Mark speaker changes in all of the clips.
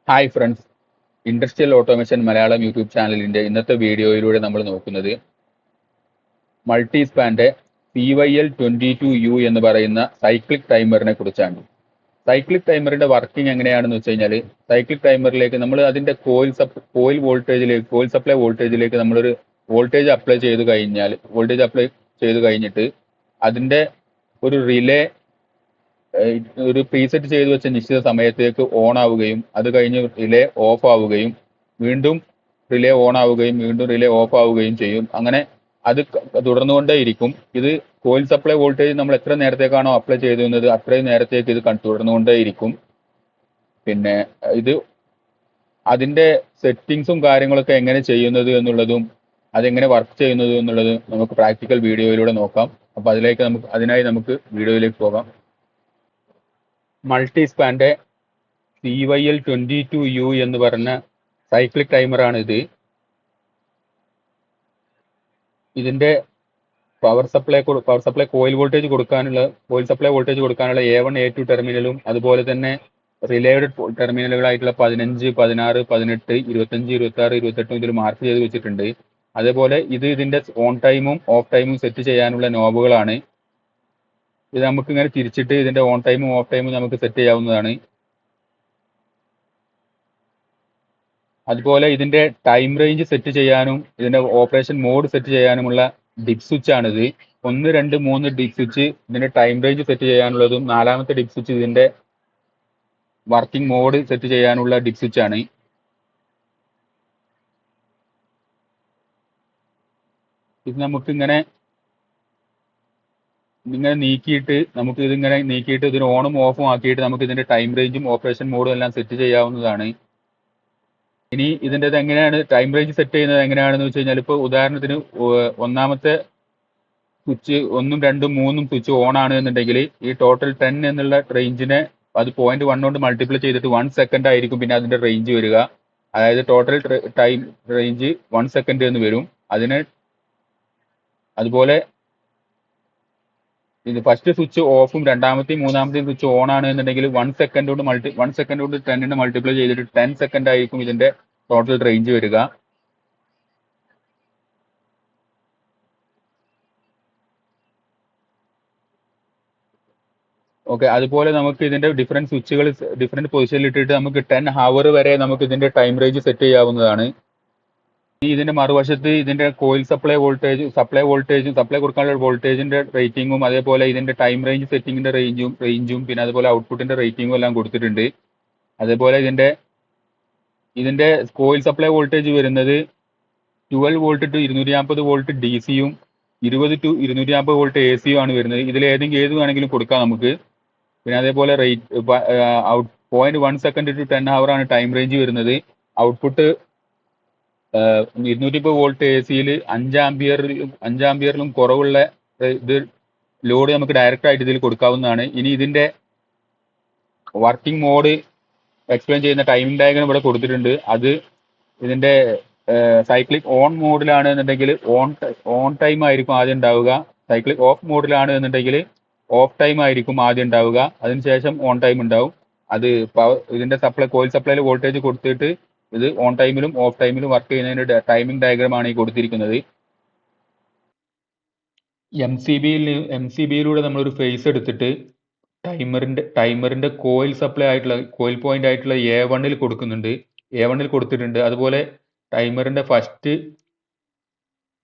Speaker 1: Hi friends, industrial automation Malayalam YouTube ചാനലിന്റെ ഇന്നത്തെ വീഡിയോയിലൂടെ നമ്മൾ നോക്കുന്നത് മൾട്ടി സ്പാന്റെ CYL22U എന്ന് പറയുന്ന സൈക്ലിക് ടൈമറിനെ കുറിച്ചാണ്. സൈക്ലിക് ടൈമറിന്റെ വർക്കിംഗ് എങ്ങനെയാണെന്ന് വെച്ച് കഴിഞ്ഞാൽ, സൈക്ലിക് ടൈമറിലേക്ക് നമ്മൾ അതിന്റെ കോയിൽ സപ്ലൈ വോൾട്ടേജിലേക്ക് നമ്മളൊരു വോൾട്ടേജ് അപ്ലൈ ചെയ്ത് കഴിഞ്ഞിട്ട് അതിന്റെ ഒരു റിലേ ഒരു പ്രീസെറ്റ് ചെയ്തു വെച്ച നിശ്ചിത സമയത്തേക്ക് ഓൺ ആവുകയും അത് കഴിഞ്ഞ് റിലേ ഓഫ് ആവുകയും വീണ്ടും റിലേ ഓൺ ആവുകയും വീണ്ടും റിലേ ഓഫ് ആവുകയും ചെയ്യും. അങ്ങനെ അത് തുടർന്നുകൊണ്ടേയിരിക്കും. ഇത് കോയിൽ സപ്ലൈ വോൾട്ടേജ് നമ്മൾ എത്ര നേരത്തേക്കാണോ അപ്ലൈ ചെയ്തിരുന്നത് അത്രയും നേരത്തേക്ക് ഇത് തുടർന്നുകൊണ്ടേയിരിക്കും. പിന്നെ ഇത് അതിന്റെ സെറ്റിങ്സും കാര്യങ്ങളൊക്കെ എങ്ങനെ ചെയ്യുന്നത് എന്നുള്ളതും അതെങ്ങനെ വർക്ക് ചെയ്യുന്നത് എന്നുള്ളതും നമുക്ക് പ്രാക്ടിക്കൽ വീഡിയോയിലൂടെ നോക്കാം. അപ്പൊ അതിനായി നമുക്ക് വീഡിയോയിലേക്ക് പോകാം. മൾട്ടി സ്പാന്റെ CYL22U എന്ന് പറഞ്ഞ സൈക്ലിക് ടൈമറാണ് ഇത്. ഇതിന്റെ power supply coil supply voltage കൊടുക്കാനുള്ള A1 A2 ടെർമിനലും അതുപോലെ തന്നെ റിലേയുടെ ടെർമിനലുകളായിട്ടുള്ള 15 16 18 25 26 28 ഇതിൽ മാർക്ക് ചെയ്ത് വെച്ചിട്ടുണ്ട്. അതേപോലെ ഇതിന്റെ ഓൺ ടൈമും ഓഫ് ടൈമും സെറ്റ് ചെയ്യാനുള്ള നോബുകളാണ്. ഇത് നമുക്ക് ഇങ്ങനെ തിരിച്ചിട്ട് ഇതിന്റെ ഓൺ ടൈമും ഓഫ് ടൈമും നമുക്ക് സെറ്റ് ചെയ്യാവുന്നതാണ്. അതുപോലെ ഇതിന്റെ ടൈം റേഞ്ച് സെറ്റ് ചെയ്യാനും ഇതിന്റെ ഓപ്പറേഷൻ മോഡ് സെറ്റ് ചെയ്യാനുമുള്ള ഡിപ് സ്വിച്ച് ആണിത്. 1 2 3 ഡിപ് സ്വിച്ച് ഇതിന്റെ ടൈം റേഞ്ച് സെറ്റ് ചെയ്യാനുള്ളതും 4ാമത്തെ ഡിപ് സ്വിച്ച് ഇതിന്റെ വർക്കിംഗ് മോഡ് സെറ്റ് ചെയ്യാനുള്ള ഡിപ് സ്വിച്ച് ആണ്. ഇത് നമുക്ക് ഇങ്ങനെ നീക്കിയിട്ട് ഇതിന് ഓണും ഓഫും ആക്കിയിട്ട് നമുക്ക് ഇതിന്റെ ടൈം റേഞ്ചും ഓപ്പറേഷൻ മോഡും എല്ലാം സെറ്റ് ചെയ്യാവുന്നതാണ്. ഇനി ഇതിന്റെ എങ്ങനെയാണ് ടൈം റേഞ്ച് സെറ്റ് ചെയ്യുന്നത് എങ്ങനെയാണെന്ന് വെച്ച് കഴിഞ്ഞാൽ, ഇപ്പോൾ ഉദാഹരണത്തിന് ഒന്നാമത്തെ സ്വിച്ച് 1 2 3 സ്വിച്ച് ഓൺ ആണ് എന്നുണ്ടെങ്കിൽ ഈ ടോട്ടൽ 10 എന്നുള്ള റേഞ്ചിനെ അത് 0.1 കൊണ്ട് മൾട്ടിപ്ലൈ ചെയ്തിട്ട് 1 സെക്കൻഡ് ആയിരിക്കും പിന്നെ അതിന്റെ റേഞ്ച് വരിക. അതായത് ടോട്ടൽ ടൈം റേഞ്ച് 1 സെക്കൻഡ് എന്ന് വരും. അതുപോലെ ഇത് ഫസ്റ്റ് സ്വിച്ച് ഓഫും രണ്ടാമത്തെയും മൂന്നാമത്തെയും സ്വിച്ച് ഓൺ ആണ് എന്നുണ്ടെങ്കിൽ 1 സെക്കൻഡ് കൊണ്ട് 10 മൾട്ടിപ്ലൈ ചെയ്തിട്ട് 10 സെക്കൻഡ് ആയിരിക്കും ഇതിന്റെ ടോട്ടൽ റേഞ്ച് വരിക. ഓക്കെ, അതുപോലെ നമുക്ക് ഇതിന്റെ ഡിഫറെന്റ് സ്വിച്ചുകൾ ഡിഫറെന്റ് പൊസിഷനിൽ ഇട്ടിട്ട് നമുക്ക് 10 ഹവർ വരെ നമുക്ക് ഇതിന്റെ ടൈം റേഞ്ച് സെറ്റ് ചെയ്യാവുന്നതാണ്. ഇതിന്റെ മറുവശത്ത് ഇതിന്റെ കോയിൽ സപ്ലൈ കൊടുക്കാനുള്ള വോൾട്ടേജിന്റെ റേറ്റിംഗും അതേപോലെ ഇതിന്റെ ടൈം റേഞ്ച് സെറ്റിംഗിന്റെ റേഞ്ചും പിന്നെ അതുപോലെ ഔട്ട്പുട്ടിന്റെ റേറ്റിംഗും എല്ലാം കൊടുത്തിട്ടുണ്ട്. അതേപോലെ ഇതിന്റെ കോയിൽ സപ്ലൈ വോൾട്ടേജ് വരുന്നത് 12 വോൾട്ട് ടു 250 വോൾട്ട് DC-യും 20 ടു 250 വോൾട്ട് AC-യും ആണ് വരുന്നത്. ഇതിൽ ഏത് വേണമെങ്കിലും കൊടുക്കാം നമുക്ക്. പിന്നെ അതേപോലെ 0.1 സെക്കൻഡ് ടു 10 ഹവർ ആണ് ടൈം റേഞ്ച് വരുന്നത്. ഔട്ട്പുട്ട് 250 വോൾട്ട് AC-യിൽ 5 ആംപിയറിലും കുറവുള്ള ഇത് ലോഡ് നമുക്ക് ഡയറക്റ്റ് ആയിട്ട് ഇതിൽ കൊടുക്കാവുന്നതാണ്. ഇനി ഇതിന്റെ വർക്കിംഗ് മോഡ് എക്സ്പ്ലെയിൻ ചെയ്യുന്ന ടൈമിംഗ് ഡയഗ്രം ഇവിടെ കൊടുത്തിട്ടുണ്ട്. അത് ഇതിന്റെ സൈക്ലിക് ഓൺ മോഡിലാണ് എന്നുണ്ടെങ്കിൽ ഓൺ ടൈം ആയിരിക്കും ആദ്യം ഉണ്ടാവുക. സൈക്ലിക് ഓഫ് മോഡിലാണ് എന്നുണ്ടെങ്കിൽ ഓഫ് ടൈം ആയിരിക്കും ആദ്യം ഉണ്ടാവുക. അതിനുശേഷം ഓൺ ടൈം ഉണ്ടാവും. അത് ഇതിന്റെ കോയിൽ സപ്ലൈയിൽ വോൾട്ടേജ് കൊടുത്തിട്ട് ഇത് ഓൺ ടൈമിലും ഓഫ് ടൈമിലും വർക്ക് ചെയ്യുന്നതിന്റെ ടൈമിംഗ് ഡയഗ്രം ആണ് ഈ കൊടുത്തിരിക്കുന്നത്. MCBയിലൂടെ നമ്മളൊരു ഫേസ് എടുത്തിട്ട് ടൈമറിന്റെ കോയിൽ പോയിന്റ് ആയിട്ടുള്ള A1 കൊടുത്തിട്ടുണ്ട്. അതുപോലെ ടൈമറിന്റെ ഫസ്റ്റ്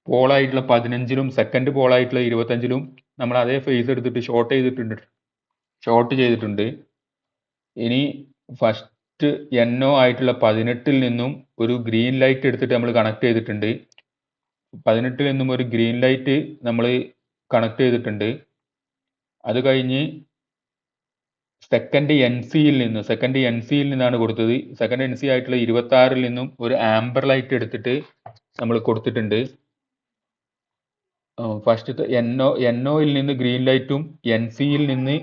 Speaker 1: പോൾ ആയിട്ടുള്ള 15-ലും സെക്കൻഡ് പോൾ ആയിട്ടുള്ള 25-ലും നമ്മൾ അതേ ഫേസ് എടുത്തിട്ട് ഷോർട്ട് ചെയ്തിട്ടുണ്ട്. ഇനി ഫസ്റ്റ് NO ആയിട്ടുള്ള 18-ൽ നിന്നും ഒരു ഗ്രീൻ ലൈറ്റ് എടുത്തിട്ട് നമ്മൾ കണക്ട് ചെയ്തിട്ടുണ്ട്. 18-ൽ നിന്നും ഒരു ഗ്രീൻ ലൈറ്റ് നമ്മൾ കണക്ട് ചെയ്തിട്ടുണ്ട്. അത് കഴിഞ്ഞ് സെക്കൻഡ് NC-യിൽ നിന്നാണ് കൊടുത്തത്. സെക്കൻഡ് NC ആയിട്ടുള്ള 26-ൽ നിന്നും ഒരു ആംബർ ലൈറ്റ് എടുത്തിട്ട് നമ്മൾ കൊടുത്തിട്ടുണ്ട്. ഫസ്റ്റ് NO-യിൽ നിന്ന് ഗ്രീൻ ലൈറ്റും NC-യിൽ നിന്ന്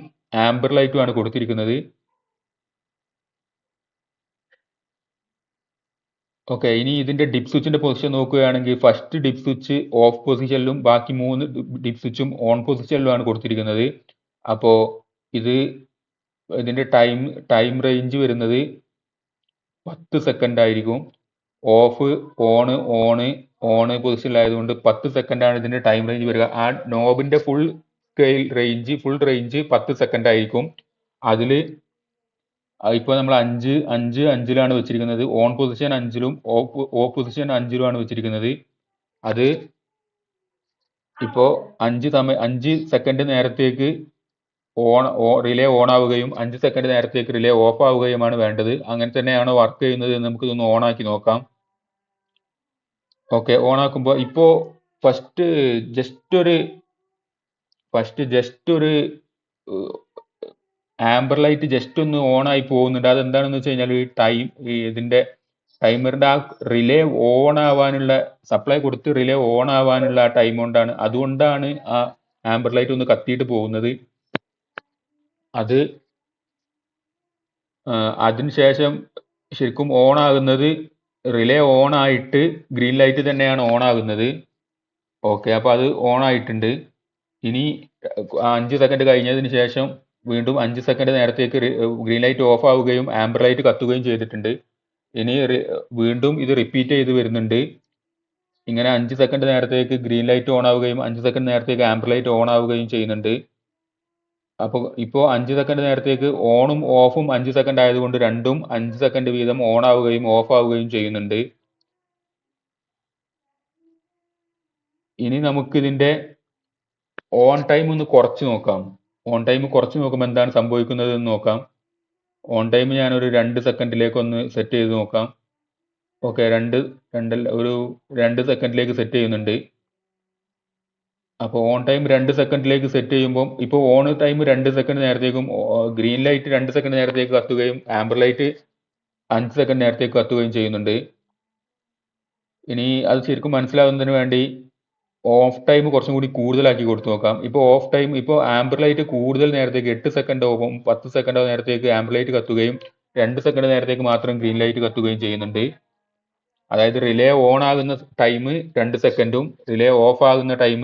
Speaker 1: ആംബർ ലൈറ്റും ആണ് കൊടുത്തിരിക്കുന്നത്. ഓക്കെ, ഇനി ഇതിന്റെ ഡിപ് സ്വിച്ചിന്റെ പൊസിഷൻ നോക്കുകയാണെങ്കിൽ ഫസ്റ്റ് ഡിപ് സ്വിച്ച് ഓഫ് പൊസിഷനിലും ബാക്കി 3 ഡിപ് സ്വിച്ചും ഓൺ പൊസിഷനിലുമാണ് കൊടുത്തിരിക്കുന്നത്. അപ്പോൾ ഇതിന്റെ ടൈം റേഞ്ച് വരുന്നത് 10 സെക്കൻഡ് ആയിരിക്കും. ഓഫ് ഓണ് ഓണ് ഓണ് പൊസിഷനിലായതുകൊണ്ട് 10 സെക്കൻഡാണ് ഇതിന്റെ ടൈം റേഞ്ച് വരിക. ആ നോബിന്റെ ഫുൾ റേഞ്ച് 10 സെക്കൻഡ് ആയിരിക്കും. അതിൽ ഇപ്പോൾ നമ്മൾ 5 വെച്ചിരിക്കുന്നത്. ഓൺ പൊസിഷൻ 5-ലും ഓഫ് പൊസിഷൻ 5-ലും വെച്ചിരിക്കുന്നത്. അത് ഇപ്പോൾ 5 സെക്കൻഡ് നേരത്തേക്ക് റിലേ ഓൺ ആവുകയും 5 സെക്കൻഡ് നേരത്തേക്ക് റിലേ ഓഫ് ആവുകയുമാണ് വേണ്ടത്. അങ്ങനെ തന്നെയാണ് വർക്ക് ചെയ്യുന്നത് എന്ന് നമുക്ക് ഇതൊന്ന് ഓൺ ആക്കി നോക്കാം. ഓക്കെ, ഓൺ ആക്കുമ്പോൾ ഇപ്പോൾ ഫസ്റ്റ് ജസ്റ്റ് ഒരു ആംബർ ലൈറ്റ് ജസ്റ്റ് ഒന്ന് ഓൺ ആയി പോകുന്നുണ്ട്. അതെന്താണെന്ന് വെച്ച് കഴിഞ്ഞാൽ ഇതിന്റെ ടൈമറിന്റെ ആ റിലേ ഓൺ ആവാനുള്ള, സപ്ലൈ കൊടുത്ത് റിലേ ഓൺ ആവാനുള്ള ആ ടൈം കൊണ്ടാണ്. അതുകൊണ്ടാണ് ആ ആംബർ ലൈറ്റ് ഒന്ന് കത്തിയിട്ട് പോകുന്നത്. അത് അതിനുശേഷം ശരിക്കും ഓൺ ആകുന്നത് റിലേ ഓൺ ആയിട്ട് ഗ്രീൻ ലൈറ്റ് തന്നെയാണ് ഓൺ ആകുന്നത്. ഓക്കെ, അപ്പോൾ അത് ഓൺ ആയിട്ടുണ്ട്. ഇനി 5 സെക്കൻഡ് കഴിഞ്ഞതിന് ശേഷം വീണ്ടും 5 സെക്കൻഡ് നേരത്തേക്ക് ഗ്രീൻ ലൈറ്റ് ഓഫ് ആവുകയും ആംബർ ലൈറ്റ് കത്തുകയും ചെയ്തിട്ടുണ്ട്. ഇനി വീണ്ടും ഇത് റിപ്പീറ്റ് ചെയ്ത് വരുന്നുണ്ട്. ഇങ്ങനെ 5 സെക്കൻഡ് നേരത്തേക്ക് ഗ്രീൻ ലൈറ്റ് ഓൺ ആവുകയും 5 സെക്കൻഡ് നേരത്തേക്ക് ആംബർ ലൈറ്റ് ഓൺ ആവുകയും ചെയ്യുന്നുണ്ട്. അപ്പോൾ ഇപ്പോൾ 5 സെക്കൻഡ് നേരത്തേക്ക് ഓണും ഓഫും 5 സെക്കൻഡ് ആയതുകൊണ്ട് രണ്ടും 5 സെക്കൻഡ് വീതം ഓൺ ആവുകയും ഓഫ് ആവുകയും ചെയ്യുന്നുണ്ട്. ഇനി നമുക്കിതിന്റെ ഓൺ ടൈം ഒന്ന് കുറച്ച് നോക്കാം. ഓൺ ടൈം കുറച്ച് നോക്കുമ്പോൾ എന്താണ് സംഭവിക്കുന്നത് എന്ന് നോക്കാം. ഓൺ ടൈം ഞാനൊരു 2 സെക്കൻഡിലേക്ക് ഒന്ന് സെറ്റ് ചെയ്ത് നോക്കാം. ഓക്കെ, ഒരു 2 സെക്കൻഡിലേക്ക് സെറ്റ് ചെയ്യുന്നുണ്ട്. അപ്പോൾ ഓൺ ടൈം 2 സെക്കൻഡിലേക്ക് സെറ്റ് ചെയ്യുമ്പോൾ ഇപ്പോൾ ഓൺ ടൈം 2 സെക്കൻഡ് നേരത്തേക്കും ഗ്രീൻ ലൈറ്റ് 2 സെക്കൻഡ് നേരത്തേക്ക് കത്തുകയും ആംബർ ലൈറ്റ് 5 സെക്കൻഡ് നേരത്തേക്ക് കത്തുകയും ചെയ്യുന്നുണ്ട്. ഇനി അത് ശരിക്കും മനസ്സിലാവുന്നതിന് വേണ്ടി ഓഫ് ടൈം കുറച്ചും കൂടി കൂടുതലാക്കി കൊടുത്തു നോക്കാം. ഇപ്പോൾ ഓഫ് ടൈം, ഇപ്പോൾ ആംബർ ലൈറ്റ് കൂടുതൽ നേരത്തേക്ക് 8 സെക്കൻഡോ 10 സെക്കൻഡോ നേരത്തേക്ക് ആംബർ ലൈറ്റ് കത്തുകയും 2 സെക്കൻഡ് നേരത്തേക്ക് മാത്രം ഗ്രീൻ ലൈറ്റ് കത്തുകയും ചെയ്യുന്നുണ്ട്. അതായത് റിലേ ഓൺ ആകുന്ന ടൈം 2 സെക്കൻഡും റിലേ ഓഫ് ആകുന്ന ടൈം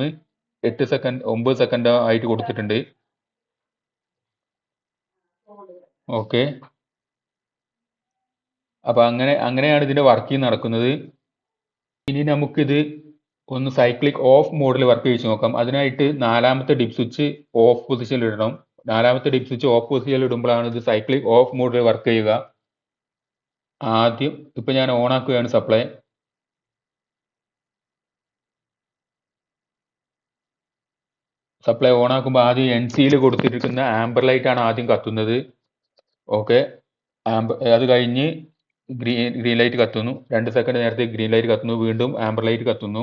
Speaker 1: 9 സെക്കൻഡ് ആയിട്ട് കൊടുത്തിട്ടുണ്ട്. ഓക്കെ, അപ്പൊ അങ്ങനെയാണ് ഇതിന്റെ വർക്കിംഗ് നടക്കുന്നത്. ഇനി നമുക്കിത് ഒന്ന് സൈക്ലിക് ഓഫ് മോഡിൽ വർക്ക് ചെയ്ത് നോക്കാം. അതിനായിട്ട് 4ാമത്തെ ഡിപ്പ് സ്വിച്ച് ഓഫ് പൊസിഷനിൽ ഇടണം. 4ാമത്തെ ഡിപ്പ് സ്വിച്ച് ഓഫ് പൊസിഷനിൽ ഇടുമ്പോഴാണ് ഇത് സൈക്ലിക് ഓഫ് മോഡിൽ വർക്ക് ചെയ്യുക. ആദ്യം ഇപ്പൊ ഞാൻ ഓൺ ആക്കുകയാണ് സപ്ലൈ. ഓൺ ആക്കുമ്പോൾ ആദ്യം NCയിൽ കൊടുത്തിരിക്കുന്ന ആംബർ ലൈറ്റ് ആണ് ആദ്യം കത്തുന്നത്. ഓക്കെ, അത് കഴിഞ്ഞ് ഗ്രീൻ ലൈറ്റ് കത്തുന്നു. 2 സെക്കൻഡ് നേരത്തെ ഗ്രീൻ ലൈറ്റ് കത്തുന്നു. വീണ്ടും ആംബർ ലൈറ്റ് കത്തുന്നു.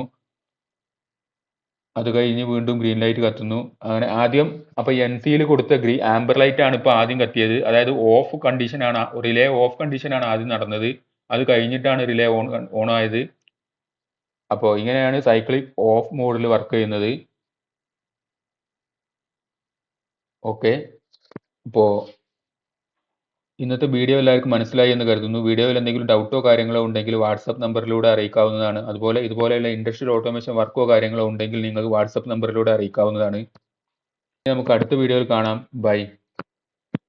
Speaker 1: അത് കഴിഞ്ഞ് വീണ്ടും ഗ്രീൻ ലൈറ്റ് കത്തുന്നു. അങ്ങനെ ആദ്യം അപ്പൊ NCയിൽ കൊടുത്ത ആംബർ ലൈറ്റ് ആണ് ഇപ്പൊ ആദ്യം കത്തിയത്. അതായത് ഓഫ് കണ്ടീഷനാണ്, റിലേ ഓഫ് കണ്ടീഷനാണ് ആദ്യം നടന്നത്. അത് കഴിഞ്ഞിട്ടാണ് റിലേ ഓൺ ആയത്. അപ്പോൾ ഇങ്ങനെയാണ് സൈക്ലിക് ഓഫ് മോഡിൽ വർക്ക് ചെയ്യുന്നത്. ഓക്കെ, ഇപ്പോൾ ഇന്നത്തെ വീഡിയോ എല്ലാവർക്കും മനസ്സിലായി എന്ന് കരുതുന്നു. വീഡിയോയിൽ എന്തെങ്കിലും ഡൗട്ടോ കാര്യങ്ങളോ ഉണ്ടെങ്കിൽ വാട്സപ്പ് നമ്പറിലൂടെ അറിയിക്കാവുന്നതാണ്. അതുപോലെ ഇതുപോലെയുള്ള ഇൻഡസ്ട്രിയൽ ഓട്ടോമേഷൻ വർക്കോ കാര്യങ്ങളോ ഉണ്ടെങ്കിൽ നിങ്ങൾക്ക് വാട്സപ്പ് നമ്പറിലൂടെ അറിയിക്കാവുന്നതാണ്. നമുക്ക് അടുത്ത വീഡിയോയിൽ കാണാം. ബൈ.